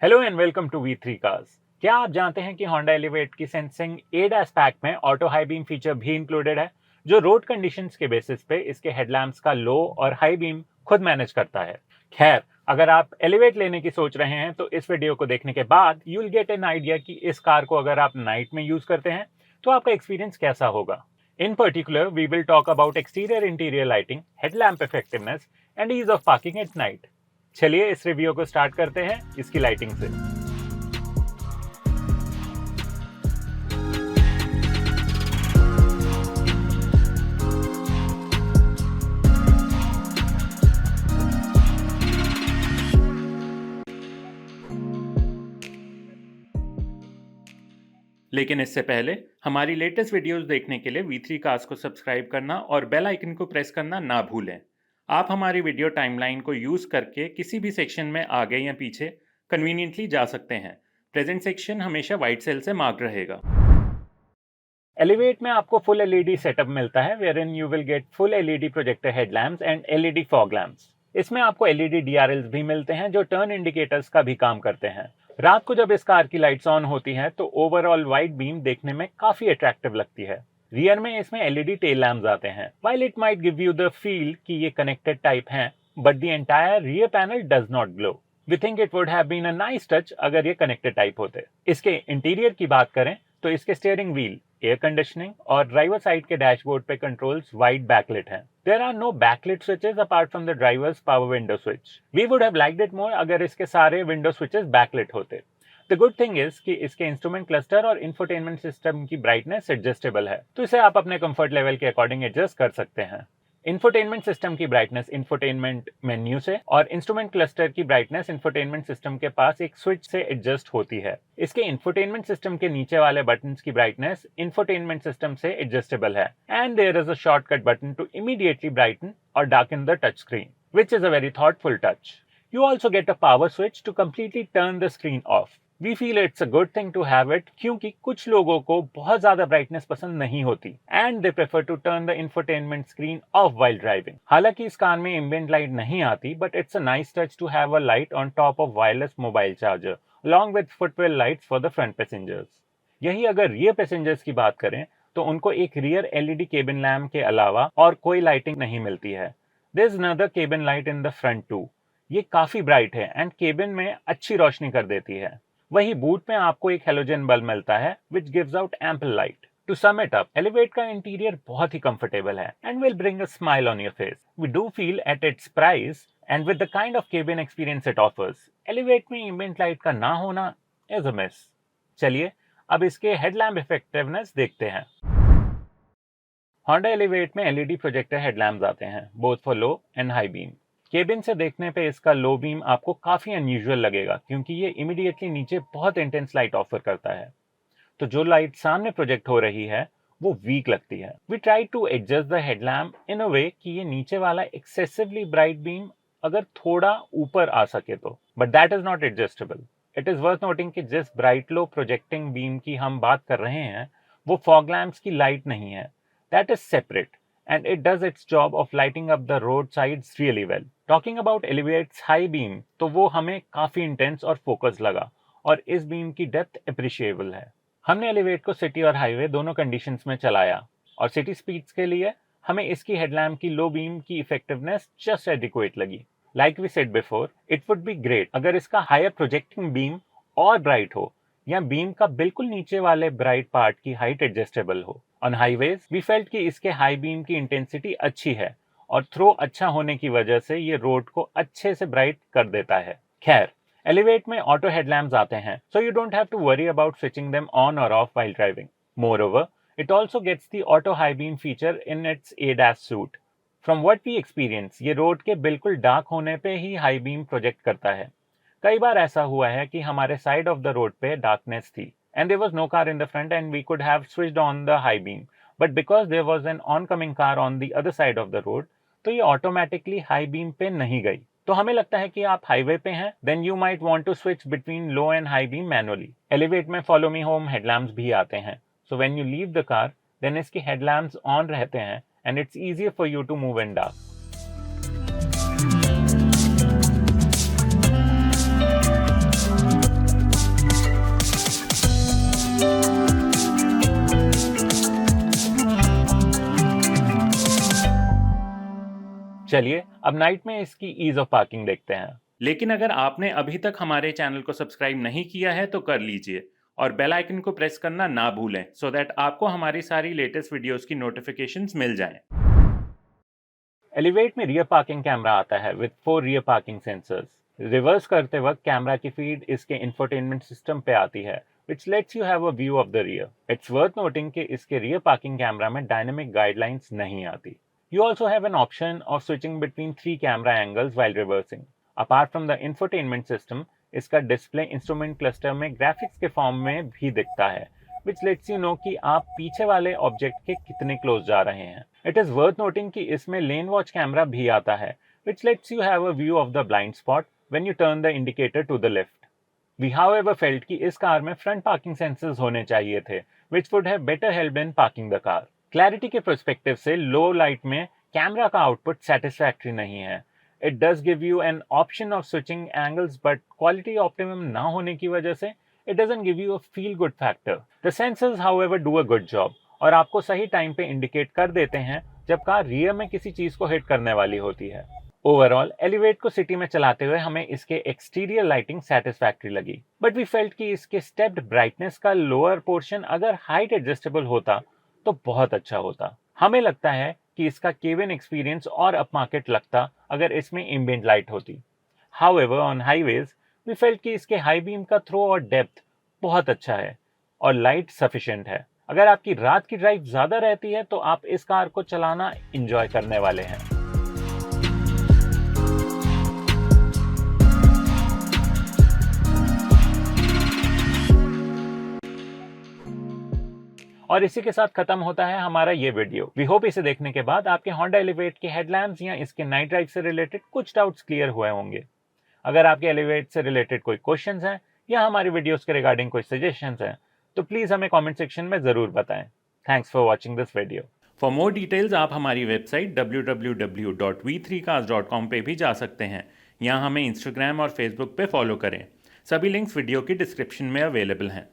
Hello and welcome to V3 cars. क्या आप जानते हैं कि Honda Elevate की सेंसिंग ADAS पैक में ऑटो हाई बीम फीचर भी इंक्लूडेड है, जो रोड कंडीशंस के बेसिस पे इसके हेडलैम्प्स का लो और हाई बीम खुद मैनेज करता है। खैर, अगर आप Elevate लेने की सोच रहे हैं तो इस वीडियो को देखने के बाद you will get an idea कि इस कार को अगर आप नाइट में यूज करते हैं तो आपका एक्सपीरियंस कैसा होगा। In particular we will talk about exterior interior lighting, headlamp effectiveness and ease of parking at night. चलिए इस रिव्यू को स्टार्ट करते हैं इसकी लाइटिंग से। लेकिन इससे पहले हमारी लेटेस्ट वीडियोस देखने के लिए V3 कार्स को सब्सक्राइब करना और बेल आइकन को प्रेस करना ना भूलें। आप हमारी वीडियो टाइमलाइन को यूज करके किसी भी सेक्शन में आगे या पीछे कन्वीनियंटली जा सकते हैं। प्रेजेंट सेक्शन हमेशा व्हाइट सेल से मार्क रहेगा। एलिवेट में आपको फुल एलईडी सेटअप मिलता है, wherein you will get full LED projector headlamps and LED fog lamps. इसमें आपको एलईडी डीआरएल्स भी मिलते हैं जो टर्न इंडिकेटर्स का भी काम करते हैं। रात को जब इस कार की लाइट्स ऑन होती हैं तो ओवरऑल वाइट बीम देखने में काफी अट्रैक्टिव लगती है। रियर में इसमें एलईडी टेल लैम्प्स आते हैं। While it might give you the feel कि ये कनेक्टेड टाइप हैं, but the entire rear panel does not glow. We think it would have been a nice touch अगर ये कनेक्टेड टाइप होते। इसके interior की बात करें तो इसके स्टीयरिंग व्हील, एयर कंडीशनिंग और ड्राइवर साइड के डैशबोर्ड पे कंट्रोल्स वाइट बैकलिट हैं। There are no backlit switches apart from the driver's power window switch. We would have liked it more अगर इसके सारे window switches backlit होते। The good thing is कि इसके instrument cluster और infotainment system की brightness adjustable है, तो इसे आप अपने कंफर्ट लेवल के अकॉर्डिंग एडजस्ट कर सकते हैं। इंफोटेनमेंट सिस्टम की ब्राइटनेस इंफोटेनमेंट मेन्यू से और इंस्ट्रूमेंट क्लस्टर की ब्राइटनेस इंफोटेनमेंट सिस्टम के पास एक स्विच से एडजस्ट होती है। इसके इंफोटेनमेंट सिस्टम के नीचे वाले बटन्स की ब्राइटनेस इंफोटेनमेंट सिस्टम से एडजस्टेबल है and there is a shortcut button to immediately brighten और darken the touch screen, which is a very thoughtful touch. You also get a power switch to completely turn the screen off. We feel it's a good thing to have it क्योंकि कुछ लोगों को बहुत ज्यादा brightness पसंद नहीं होती and they prefer to turn the infotainment screen off while driving. हालांकि इस कार में एम्बिएंट लाइट नहीं आती, but it's a nice touch to have a light on top of wireless mobile charger along with footwell lights for the front passengers. यही अगर rear passengers की बात करें तो उनको एक रियर एलईडी केबिन लैम्प के अलावा और कोई लाइटिंग नहीं मिलती है। There is another cabin light in the front too. ये काफी ब्राइट है एंड केबिन में अच्छी रोशनी कर देती है। वही बूट में आपको एक हेलोजन बल्ब मिलता है which gives out ample light. To sum it up, Elevate का इंटीरियर बहुत ही कंफर्टेबल है and will bring a smile on your face. We do feel at its price and with the kind of cabin experience it offers, Elevate में ambient light का ना होना is a miss. चलिए अब इसके headlamp effectiveness देखते हैं। Honda Elevate में LED प्रोजेक्टर हेडलैम्प्स आते हैं, both for low and high beam. Cabin से देखने पे इसका लो बीम आपको काफी अनयूजुअल लगेगा क्योंकि ये इमीडिएटली नीचे बहुत इंटेंस लाइट ऑफर करता है, तो जो लाइट सामने प्रोजेक्ट हो रही है वो वीक लगती है। We try to adjust the headlamp in a way कि ये नीचे वाला एक्सेसिवली ब्राइट बीम अगर थोड़ा ऊपर आ सके तो, but that is not adjustable. It is worth noting कि जिस ब्राइट लो प्रोजेक्टिंग बीम की हम बात कर रहे हैं वो फॉग लैम्प्स की लाइट नहीं है, that is separate and it does its job of lighting up the roadsides really well. Talking about Elevate's high beam, तो वो हमें काफी इंटेंस और फोकस लगा और इस बीम की डेप्थ अप्रिशिएबल है। हमने एलिवेट को सिटी और हाईवे दोनों कंडीशंस में चलाया और सिटी स्पीड्स के लिए हमें इसकी हेडलैम्प की लो बीम की इफेक्टिवनेस जस्ट एडिक्वेट लगी। Like we said before, it would be great अगर इसका हायर प्रोजेक्टिंग बीम और ब्राइट हो या बीम का बिल्कुल नीचे वाले ब्राइट पार्ट की हाइट एडजस्टेबल हो। ऑन हाईवेज वी फेल्ट कि इसके हाई बीम की इंटेंसिटी अच्छी है और थ्रो अच्छा होने की वजह से ये रोड को अच्छे से ब्राइट कर देता है। खैर, एलिवेट में ऑटो हेडलैम्प्स आते हैं, so you don't have to worry about switching them on or off while driving. Moreover, it also gets the auto high beam feature in its ADAS suite. From what we experience, ये road के बिल्कुल dark होने पे ही high beam project करता है। कई बार ऐसा हुआ है कि हमारे साइड ऑफ द रोड पे डार्कनेस थी and there was no car in the front and we could have switched on the high beam, but because there was an oncoming car on the other side of the road, तो ये automatically high beam पे नहीं गई। तो हमें लगता है कि आप हाईवे पे हैं, then you might want to switch between low and high beam manually. Elevate में follow me home headlamps भी आते हैं, so when you leave the car, then इसके headlamps on रहते हैं and it's easier for you to move in dark. चलिए अब night में इसकी ईज ऑफ पार्किंग देखते हैं। लेकिन अगर आपने अभी तक हमारे चैनल को सब्सक्राइब नहीं किया है तो कर लीजिए और बेल आइकन को प्रेस करना ना भूलें सो दैट आपको हमारी सारी लेटेस्ट वीडियोस की नोटिफिकेशंस मिल जाएं। एलिवेट में रियर पार्किंग कैमरा आता है with 4 rear parking sensors. Reverse करते वक्त कैमरा की फीड इसके इंफोटेनमेंट सिस्टम पे आती है which lets you have a view of the rear. It's worth noting कि इसके rear parking camera में dynamic guidelines नहीं आती. You also have an option of switching between 3 camera angles while reversing. Apart from the infotainment system, इसका display instrument cluster में graphics के form में भी दिखता है, which lets you know कि आप पीछे वाले object के कितने close जा रहे हैं. It is worth noting कि इसमें lane watch camera भी आता है, which lets you have a view of the blind spot when you turn the indicator to the left. We however felt कि इस कार में फ्रंट पार्किंग सेंसर्स होने चाहिए थे which would have better helped in parking the car. Clarity के perspective से लो light में camera का आउटपुट सेटिस्फैक्टरी नहीं है. It does give you an option of switching angles but quality optimum ना होने की वजह से it doesn't give you a feel good factor. The sensors however do a good job और आपको सही टाइम पे इंडिकेट कर देते हैं जब कार रियर में किसी चीज को हिट करने वाली होती है. ओवरऑल एलिवेट को सिटी में चलाते हुए हमें इसके एक्सटीरियर लाइटिंग सेटिस्फैक्टरी लगी, बट वी फेल्ट कि इसके स्टेप्ड ब्राइटनेस का लोअर पोर्शन अगर हाइट एडजस्टेबल होता तो बहुत अच्छा होता. हमें लगता है कि इसका केबिन एक्सपीरियंस और अपमार्केट लगता अगर इसमें एम्बिएंट लाइट होती. However on highways we felt कि इसके हाई बीम का थ्रो और डेप्थ बहुत अच्छा है और लाइट सफिशिएंट है. अगर आपकी रात की ड्राइव ज्यादा रहती है तो आप इस कार को चलाना एंजॉय करने वाले हैं. और इसी के साथ खत्म होता है हमारा ये वीडियो. वी होप इसे देखने के बाद आपके होंडा एलिवेट के हेडलैम्प्स या इसके नाइट ड्राइव से रिलेटेड कुछ डाउट्स क्लियर हुए होंगे. अगर आपके एलिवेट से रिलेटेड कोई क्वेश्चंस हैं या हमारी वीडियोस के रिगार्डिंग कोई सजेशंस हैं तो प्लीज हमें कमेंट सेक्शन में जरूर बताएं. Thanks for watching this video. For more details आप हमारी वेबसाइट www.v3cars.com पे भी जा सकते हैं. यहाँ हमें इंस्टाग्राम और फेसबुक पे फॉलो करें. सभी लिंक्स वीडियो की डिस्क्रिप्शन में अवेलेबल हैं.